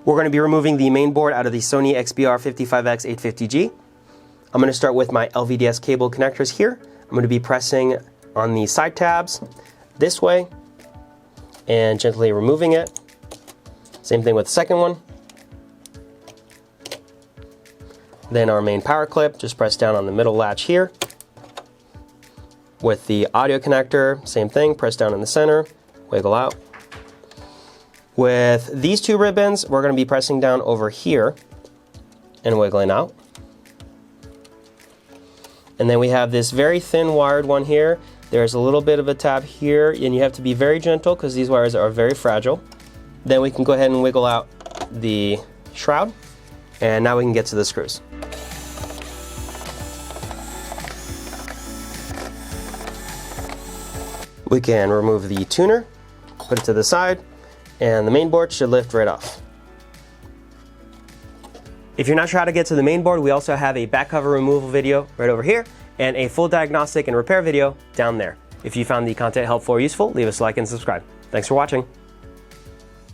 We're going to be removing the main board out of the Sony XBR-55X850G. I'm going to start with my LVDS cable connectors here. I'm going to be pressing on the side tabs this way and gently removing it. Same thing with the second one. Then our main power clip, just press down on the middle latch here. With the audio connector, same thing, press down in the center, wiggle out. With these two ribbons, we're going to be pressing down over here and wiggling out. And then we have this very thin wired one here. There's a little bit of a tab here, and you have to be very gentle because these wires are very fragile. Then we can go ahead and wiggle out the shroud, and now we can get to the screws. We can remove the tuner, put it to the side, and the main board should lift right off. If you're not sure how to get to the main board, we also have a back cover removal video right over here and a full diagnostic and repair video down there. If you found the content helpful or useful, leave us a like and subscribe. Thanks for watching.